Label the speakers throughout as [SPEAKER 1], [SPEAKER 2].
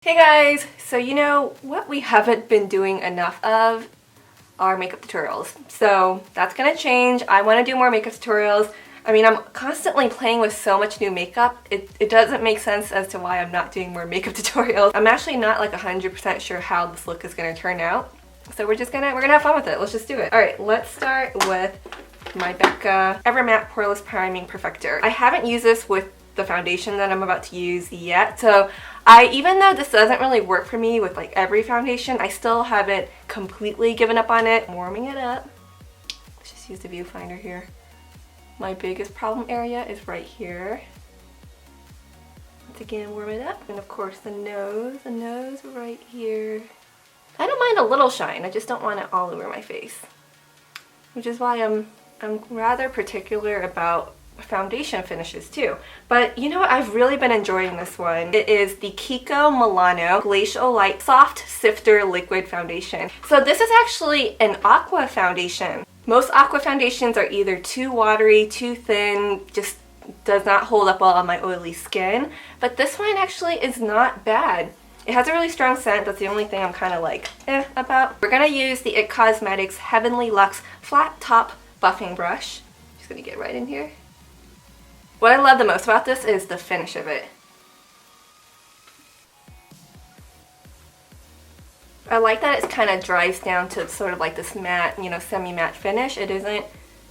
[SPEAKER 1] Hey guys! So you know what we haven't been doing enough of are makeup tutorials. So that's gonna change. I want to do more makeup tutorials. I mean, I'm constantly playing with so much new makeup. It doesn't make sense as to why I'm not doing more makeup tutorials. I'm actually not like 100% sure how this look is gonna turn out. So we're gonna have fun with it. Let's just do it. Alright, let's start with my Becca Ever Matte Poreless Priming Perfector. I haven't used this with the foundation that I'm about to use yet, so even though this doesn't really work for me with like every foundation, I still haven't completely given up on it. I'm warming it up. Let's just use the viewfinder here. My biggest problem area is right here. Once again, warm it up. And of course the nose right here. I don't mind a little shine, I just don't want it all over my face. Which is why I'm rather particular about foundation finishes too. But you know what, I've really been enjoying this one. It is the Kiko Milano Glacial Light Soft Sifter Liquid Foundation. So this is actually an aqua foundation. Most aqua foundations are either too watery, too thin, just does not hold up well on my oily skin. But this one actually is not bad. It has a really strong scent. That's the only thing I'm kind of like about. We're gonna use the IT Cosmetics Heavenly Luxe Flat Top Buffing Brush. Just gonna get right in here. What I love the most about this is the finish of it. I like that it kind of dries down to sort of like this matte, you know, semi-matte finish. It isn't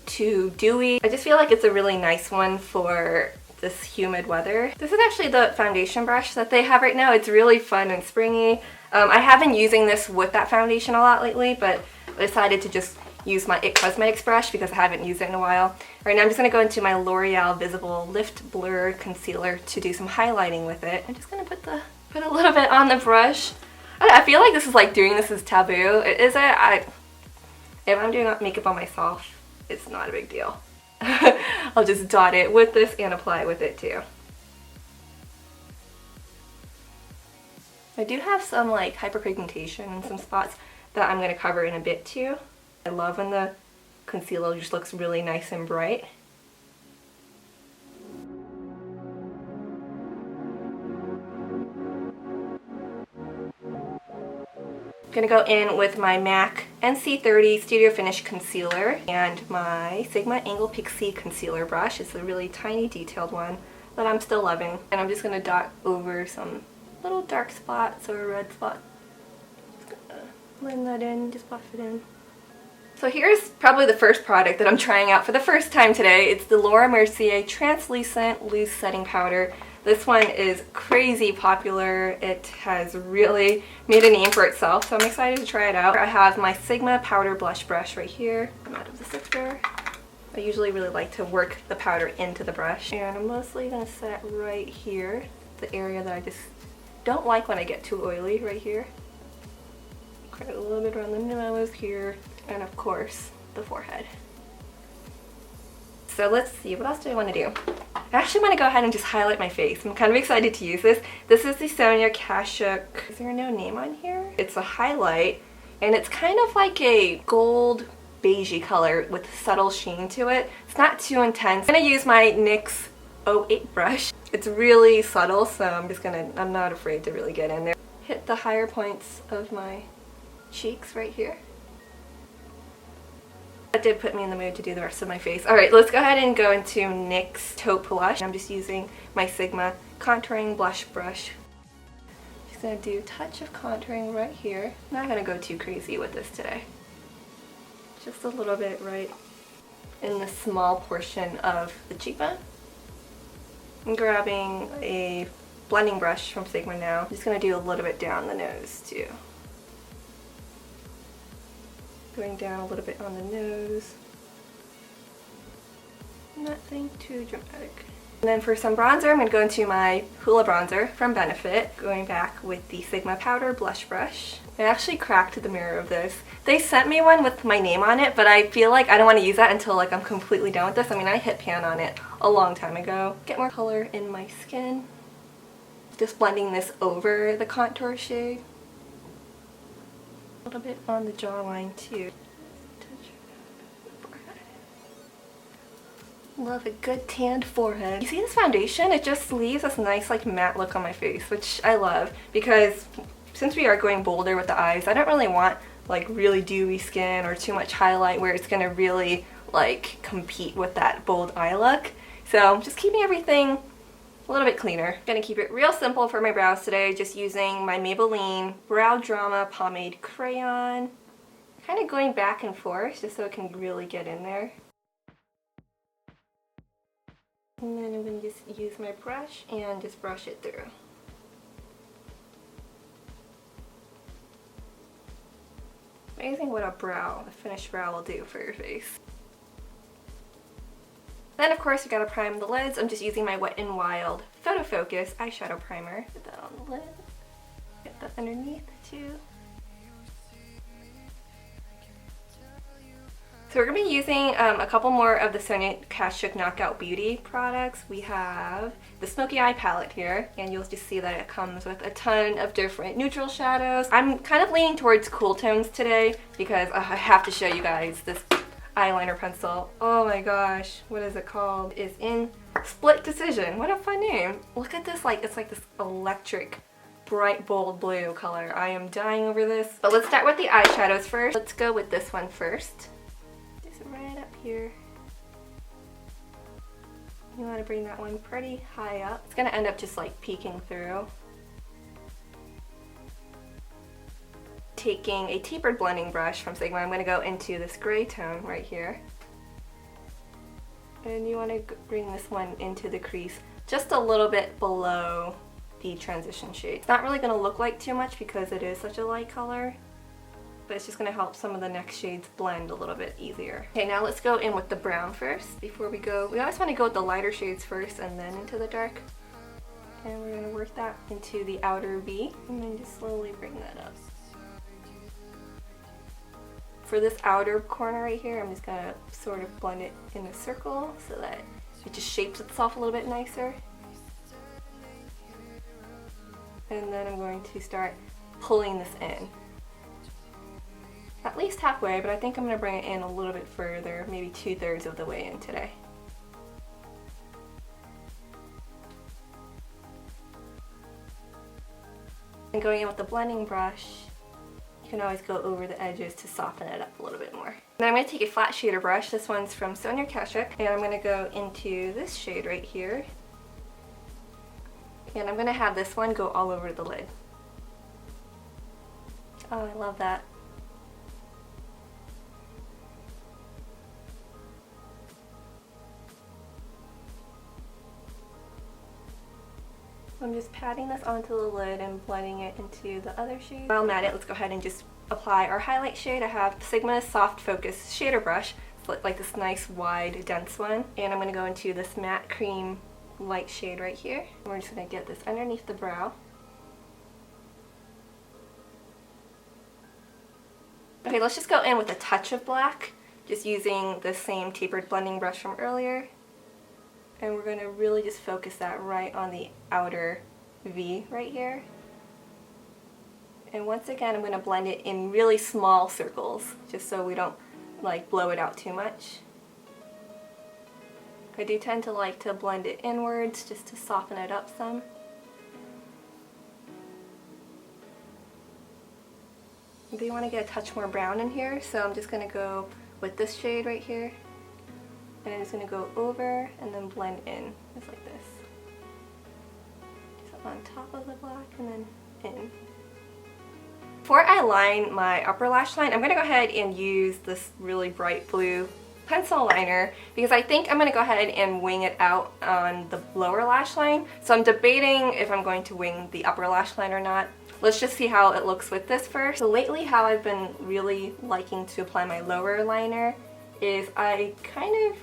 [SPEAKER 1] too dewy. I just feel like it's a really nice one for this humid weather. This is actually the foundation brush that they have right now. It's really fun and springy. I have been using this with that foundation a lot lately, but I decided to just use my IT Cosmetics brush because I haven't used it in a while. Right now I'm just going to go into my L'Oreal Visible Lift Blur Concealer to do some highlighting with it. I'm just going to put a little bit on the brush. I feel like this is like doing this is taboo. Is it? If I'm doing makeup on myself, it's not a big deal. I'll just dot it with this and apply with it too. I do have some like hyperpigmentation in some spots that I'm going to cover in a bit too. I love when the concealer just looks really nice and bright. I'm gonna go in with my MAC NC30 Studio Finish Concealer and my Sigma Angle Pixie Concealer Brush. It's a really tiny detailed one that I'm still loving. And I'm just gonna dot over some little dark spots or red spots. Just gonna blend that in, just buff it in. So here's probably the first product that I'm trying out for the first time today. It's the Laura Mercier Translucent Loose Setting Powder. This one is crazy popular. It has really made a name for itself, so I'm excited to try it out. I have my Sigma Powder Blush Brush right here. I'm out of the Sifter. I usually really like to work the powder into the brush. And I'm mostly going to set right here, the area that I just don't like when I get too oily, right here. Create a little bit around the nose here. And of course, the forehead. So let's see, what else do I want to do? I actually want to go ahead and just highlight my face. I'm kind of excited to use this. This is the Sonia Kashuk. Is there no name on here? It's a highlight, and it's kind of like a gold beigey color with subtle sheen to it. It's not too intense. I'm going to use my NYX 08 brush. It's really subtle, so I'm not afraid to really get in there. Hit the higher points of my cheeks right here. That did put me in the mood to do the rest of my face. Alright, let's go ahead and go into NYX Taupe Blush. I'm just using my Sigma Contouring Blush Brush. Just going to do a touch of contouring right here. I'm not going to go too crazy with this today. Just a little bit right in the small portion of the cheekbone. I'm grabbing a blending brush from Sigma now. I'm just going to do a little bit down the nose too. Going down a little bit on the nose. Nothing too dramatic. And then for some bronzer, I'm going to go into my Hoola bronzer from Benefit, going back with the Sigma Powder Blush Brush. I actually cracked the mirror of this. They sent me one with my name on it, but I feel like I don't want to use that until like I'm completely done with this. I mean, I hit pan on it a long time ago. Get more color in my skin. Just blending this over the contour shade. A little bit on the jawline too. Love a good tanned forehead. You see this foundation? It just leaves this nice like matte look on my face, which I love because since we are going bolder with the eyes, I don't really want like really dewy skin or too much highlight where it's gonna really like compete with that bold eye look. So just keeping everything a little bit cleaner. Gonna keep it real simple for my brows today, just using my Maybelline Brow Drama Pomade Crayon. Kind of going back and forth just so it can really get in there. And then I'm going to just use my brush and just brush it through. Amazing what a finished brow will do for your face. Then of course we gotta prime the lids. I'm just using my Wet n Wild PhotoFocus eyeshadow primer. Put that on the lid. Get that underneath too. So we're going to be using a couple more of the Sonia Kashuk Knockout Beauty products. We have the Smoky Eye palette here, and you'll just see that it comes with a ton of different neutral shadows. I'm kind of leaning towards cool tones today because I have to show you guys this eyeliner pencil. Oh my gosh, what is it called? It's in Split Decision. What a fun name. Look at this, like it's like this electric bright bold blue color. I am dying over this. But let's start with the eyeshadows first. Let's go with this one first. Right up here. You want to bring that one pretty high up. It's going to end up just like peeking through. Taking a tapered blending brush from Sigma, I'm going to go into this gray tone right here. And you want to bring this one into the crease just a little bit below the transition shade. It's not really going to look like too much because it is such a light color, but it's just going to help some of the next shades blend a little bit easier. Okay, now let's go in with the brown first before we go. We always want to go with the lighter shades first and then into the dark. And we're going to work that into the outer V and then just slowly bring that up. For this outer corner right here, I'm just going to sort of blend it in a circle so that it just shapes itself a little bit nicer. And then I'm going to start pulling this in. At least halfway, but I think I'm going to bring it in a little bit further, maybe 2/3 of the way in today. And going in with the blending brush, you can always go over the edges to soften it up a little bit more. Then I'm going to take a flat shader brush. This one's from Sonia Kashuk, and I'm going to go into this shade right here. And I'm going to have this one go all over the lid. Oh, I love that. I'm just patting this onto the lid and blending it into the other shade. While I'm at it, let's go ahead and just apply our highlight shade. I have Sigma Soft Focus Shader Brush. It's like this nice, wide, dense one. And I'm going to go into this matte cream light shade right here. We're just going to get this underneath the brow. Okay, let's just go in with a touch of black, just using the same tapered blending brush from earlier. And we're going to really just focus that right on the outer V right here. And once again, I'm going to blend it in really small circles, just so we don't like blow it out too much. I do tend to like to blend it inwards just to soften it up some. I do want to get a touch more brown in here, so I'm just going to go with this shade right here. And I'm just going to go over and then blend in, just like this. Just on top of the black and then in. Before I line my upper lash line, I'm going to go ahead and use this really bright blue pencil liner because I think I'm going to go ahead and wing it out on the lower lash line. So I'm debating if I'm going to wing the upper lash line or not. Let's just see how it looks with this first. So lately how I've been really liking to apply my lower liner is I kind of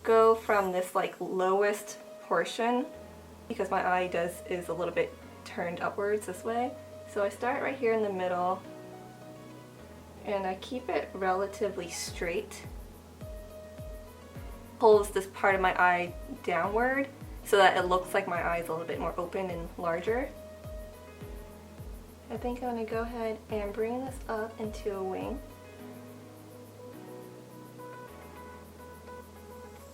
[SPEAKER 1] go from this like lowest portion because my eye is a little bit turned upwards this way. So I start right here in the middle and I keep it relatively straight. Pulls this part of my eye downward so that it looks like my eye is a little bit more open and larger. I think I'm going to go ahead and bring this up into a wing.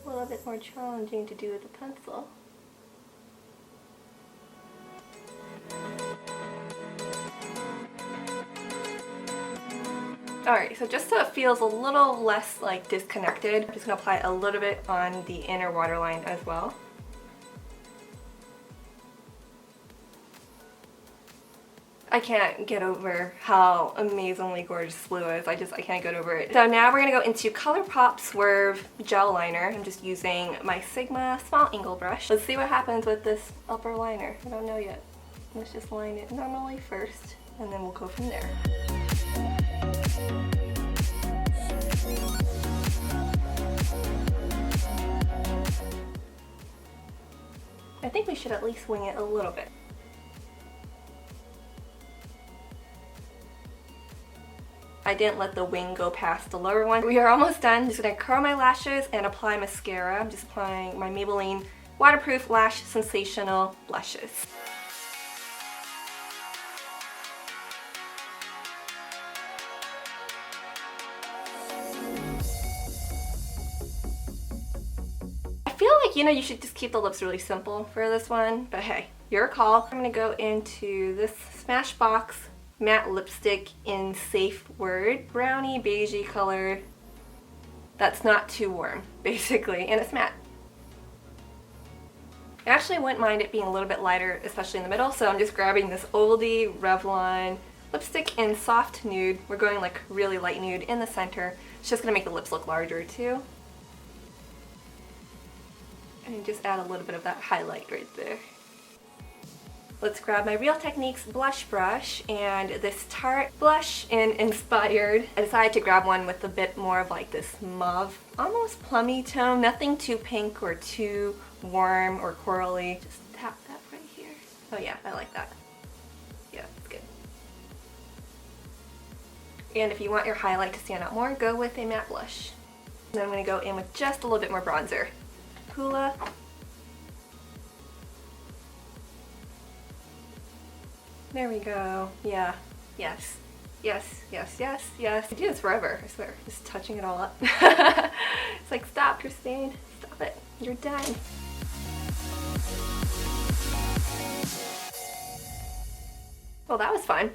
[SPEAKER 1] A little bit more challenging to do with a pencil. Alright, so just so it feels a little less like disconnected, I'm just going to apply a little bit on the inner waterline as well. I can't get over how amazingly gorgeous this blue is. I can't get over it. So now we're going to go into ColourPop Swerve Gel Liner. I'm just using my Sigma small angle brush. Let's see what happens with this upper liner. I don't know yet. Let's just line it normally first, and then we'll go from there. I think we should at least wing it a little bit. I didn't let the wing go past the lower one. We are almost done. I'm just going to curl my lashes and apply mascara. I'm just applying my Maybelline Waterproof Lash Sensational Blushes. I feel like, you know, you should just keep the lips really simple for this one, but hey, your call. I'm going to go into this Smashbox matte lipstick in Safe Word. Brownie beigey color that's not too warm, basically, and it's matte. I actually wouldn't mind it being a little bit lighter, especially in the middle, so I'm just grabbing this oldie Revlon lipstick in Soft Nude. We're going like really light nude in the center. It's just going to make the lips look larger too. And just add a little bit of that highlight right there. Let's grab my Real Techniques blush brush and this Tarte blush in Inspired. I decided to grab one with a bit more of like this mauve, almost plummy tone. Nothing too pink or too warm or corally. Just tap that right here. Oh yeah, I like that. Yeah, it's good. And if you want your highlight to stand out more, go with a matte blush. Then I'm going to go in with just a little bit more bronzer. Hoola. There we go. Yeah. Yes. Yes. Yes. Yes. Yes. I do this forever, I swear. Just touching it all up. It's like, stop, Christine. Stop it. You're done. Well, that was fun.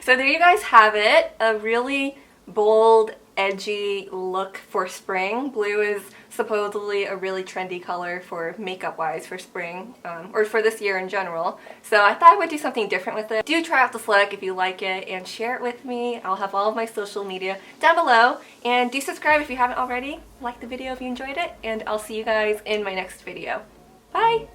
[SPEAKER 1] So there you guys have it. A really bold, edgy look for spring. Blue is supposedly a really trendy color for makeup wise for spring, or for this year in general. So I thought I would do something different with it. Do try out this look if you like it and share it with me. I'll have all of my social media down below, and do subscribe if you haven't already. Like the video if you enjoyed it, and I'll see you guys in my next video. Bye!